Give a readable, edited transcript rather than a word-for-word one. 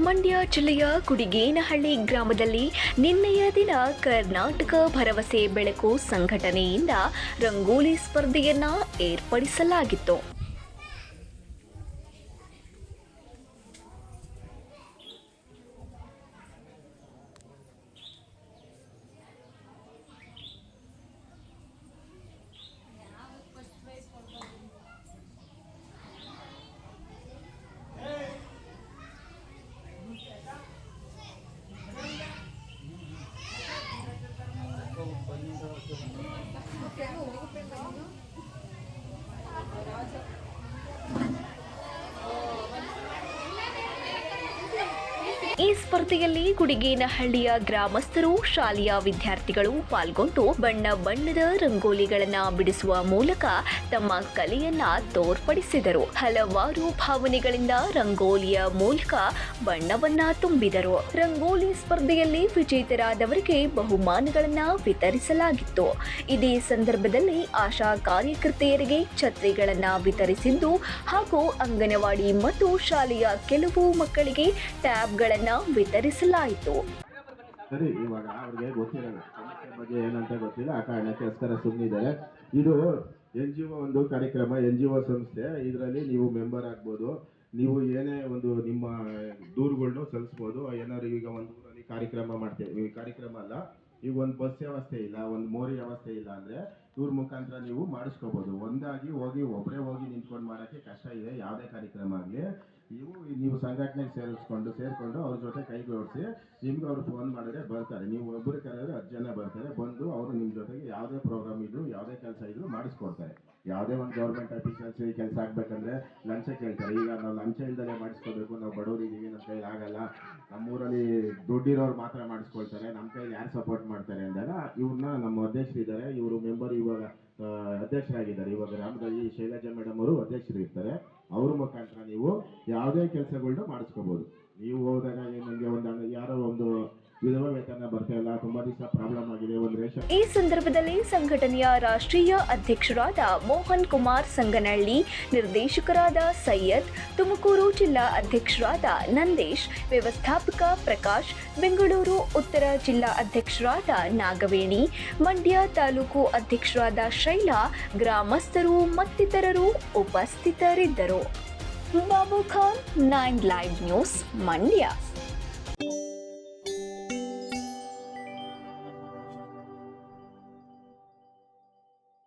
ಮಂಡ್ಯ ಜಿಲ್ಲೆಯ ಕುಡಿಗೇನಹಳ್ಳಿ ಗ್ರಾಮದಲ್ಲಿ ನಿನ್ನೆಯ ದಿನ ಕರ್ನಾಟಕ ಭರವಸೆ ಬೆಳಕು ಸಂಘಟನೆಯಿಂದ ರಂಗೋಲಿ ಸ್ಪರ್ಧೆಯನ್ನ ಏರ್ಪಡಿಸಲಾಗಿತ್ತು. ಈ ಸ್ಪರ್ಧೆಯಲ್ಲಿ ಕುಡಿಗೇನಹಳ್ಳಿಯ ಗ್ರಾಮಸ್ಥರು, ಶಾಲೆಯ ವಿದ್ಯಾರ್ಥಿಗಳು ಪಾಲ್ಗೊಂಡು ಬಣ್ಣ ಬಣ್ಣದ ರಂಗೋಲಿಗಳನ್ನು ಬಿಡಿಸುವ ಮೂಲಕ ತಮ್ಮ ಕಲೆಯನ್ನ ತೋರ್ಪಡಿಸಿದರು. ಹಲವಾರು ಭಾವನೆಗಳಿಂದ ರಂಗೋಲಿಯ ಮೂಲಕ ಬಣ್ಣವನ್ನ ತುಂಬಿದರು. ರಂಗೋಲಿ ಸ್ಪರ್ಧೆಯಲ್ಲಿ ವಿಜೇತರಾದವರಿಗೆ ಬಹುಮಾನಗಳನ್ನ ವಿತರಿಸಲಾಗಿತ್ತು. ಇದೇ ಸಂದರ್ಭದಲ್ಲಿ ಆಶಾ ಕಾರ್ಯಕರ್ತೆಯರಿಗೆ ಛತ್ರಿಗಳನ್ನ ವಿತರಿಸಿದ್ದು ಹಾಗೂ ಅಂಗನವಾಡಿ ಮತ್ತು ಶಾಲೆಯ ಕೆಲವು ಮಕ್ಕಳಿಗೆ ಟ್ಯಾಬ್ಗಳನ್ನು ವಿತರಿಸಲಾಯಿತು. ಸರಿ, ಇವಾಗ ಅವ್ರಿಗೆ ಗೊತ್ತಿರಲ್ಲ ಸಮಸ್ಯೆ ಬಗ್ಗೆ ಏನಂತ ಗೊತ್ತಿಲ್ಲ, ಆ ಕಾರಣಕ್ಕೋಸ್ಕರ ಸುಮ್ಮನಿದ್ದಾರೆ. ಇದು NGO ಒಂದು ಕಾರ್ಯಕ್ರಮ, NGO ಸಂಸ್ಥೆ. ಇದರಲ್ಲಿ ನೀವು ಮೆಂಬರ್ ಆಗ್ಬೋದು. ನೀವು ಏನೇ ಒಂದು ನಿಮ್ಮ ದೂರುಗಳನ್ನು ಸಲ್ಲಿಸ್ಬೋದು. ಏನಾದ್ರು ಈಗ ಒಂದು ಊರಲ್ಲಿ ಕಾರ್ಯಕ್ರಮ ಮಾಡ್ತೇವೆ, ಈ ಕಾರ್ಯಕ್ರಮ ಅಲ್ಲ, ಈಗ ಒಂದು ಬಸ್ ವ್ಯವಸ್ಥೆ ಇಲ್ಲ, ಒಂದು ಮೋರಿ ವ್ಯವಸ್ಥೆ ಇಲ್ಲ ಅಂದ್ರೆ ಇವ್ರ ಮುಖಾಂತರ ನೀವು ಮಾಡಿಸ್ಕೋಬಹುದು. ಒಂದಾಗಿ ಹೋಗಿ ಒಬ್ಬರೇ ಹೋಗಿ ನಿಂತ್ಕೊಂಡು ಮಾಡೋಕ್ಕೆ ಕಷ್ಟ ಇದೆ. ಯಾವುದೇ ಕಾರ್ಯಕ್ರಮ ಆಗಲಿ ನೀವು ಸಂಘಟನೆಗೆ ಸೇರ್ಕೊಂಡು ಅವ್ರ ಜೊತೆ ಕೈ ಜೋಡಿಸಿ ನಿಮ್ಗೆ ಅವ್ರು ಫೋನ್ ಮಾಡಿದ್ರೆ ಬರ್ತಾರೆ. ನೀವು ಒಬ್ಬರು ಕರೆದ್ರೆ 10 ಜನ ಬರ್ತಾರೆ. ಬಂದು ಅವರು ನಿಮ್ಮ ಜೊತೆಗೆ ಯಾವುದೇ ಪ್ರೋಗ್ರಾಮ್ ಇದ್ರು ಯಾವುದೇ ಕೆಲಸ ಇದ್ರು ಮಾಡಿಸ್ಕೊಡ್ತಾರೆ. ಯಾವುದೇ ಒಂದು ಗೌರ್ಮೆಂಟ್ ಅಫಿಷಿಯಲ್ಸ್ ಕೆಲಸ ಆಗ್ಬೇಕಂದ್ರೆ ಲಂಚ ಕೇಳ್ತಾರೆ. ಈಗ ನಾವು ಲಂಚ ಇಲ್ದಲೇ ಮಾಡಿಸ್ಕೋಬೇಕು, ನಾವು ಬಡವರಿದ್ದೀವಿ, ನಮ್ಮ ಕೈಲಿ ಆಗಲ್ಲ, ನಮ್ಮೂರಲ್ಲಿ ದುಡ್ಡಿರೋರು ಮಾತ್ರ ಮಾಡಿಸ್ಕೊಳ್ತಾರೆ, ನಮ್ಮ ಕೈಲಿ ಯಾರು ಸಪೋರ್ಟ್ ಮಾಡ್ತಾರೆ ಅಂದಾಗ ಇವ್ರನ್ನ ನಮ್ಮ ಅಧ್ಯಕ್ಷರಿದ್ದಾರೆ, ಇವರು ಮೆಂಬರ್ ಇವಾಗ ಅಧ್ಯಕ್ಷರಾಗಿದ್ದಾರೆ. ಇವಾಗ ಗ್ರಾಮದಲ್ಲಿ ಶೈಲಜಾ ಮೇಡಮ್ ಅವರು ಅಧ್ಯಕ್ಷರು ಇರ್ತಾರೆ. ಅವ್ರ ಮುಖಾಂತರ ನೀವು ಯಾವುದೇ ಕೆಲಸಗಳನ್ನ ಮಾಡಿಸ್ಕೋಬಹುದು. ನೀವು ಹೋದಾಗ ನಿಮಗೆ ಒಂದು ಯಾರೋ ಒಂದು ವಿಧವಾ ವೇತನ ಬರ್ತಾ ಇಲ್ಲ, ತುಂಬಾ ದಿವಸ ಪ್ರಾಬ್ಲಮ್ ಆಗಿದೆ, ಒಂದು ರೇಷನ್. ಈ ಸಂದರ್ಭದಲ್ಲಿ ಸಂಘಟನೆಯ ರಾಷ್ಟ್ರೀಯ ಅಧ್ಯಕ್ಷರಾದ ಮೋಹನ್ ಕುಮಾರ್ ಸಂಗನಹಳ್ಳಿ, ನಿರ್ದೇಶಕರಾದ ಸೈಯದ್, ತುಮಕೂರು ಜಿಲ್ಲಾ ಅಧ್ಯಕ್ಷರಾದ ನಂದೇಶ್, ವ್ಯವಸ್ಥಾಪಕ ಪ್ರಕಾಶ್, ಬೆಂಗಳೂರು ಉತ್ತರ ಜಿಲ್ಲಾ ಅಧ್ಯಕ್ಷರಾದ ನಾಗವೇಣಿ, ಮಂಡ್ಯ ತಾಲೂಕು ಅಧ್ಯಕ್ಷರಾದ ಶೈಲಾ, ಗ್ರಾಮಸ್ಥರು ಮತ್ತಿತರರು ಉಪಸ್ಥಿತರಿದ್ದರು. Babu Khan, 9 live news, Mandya.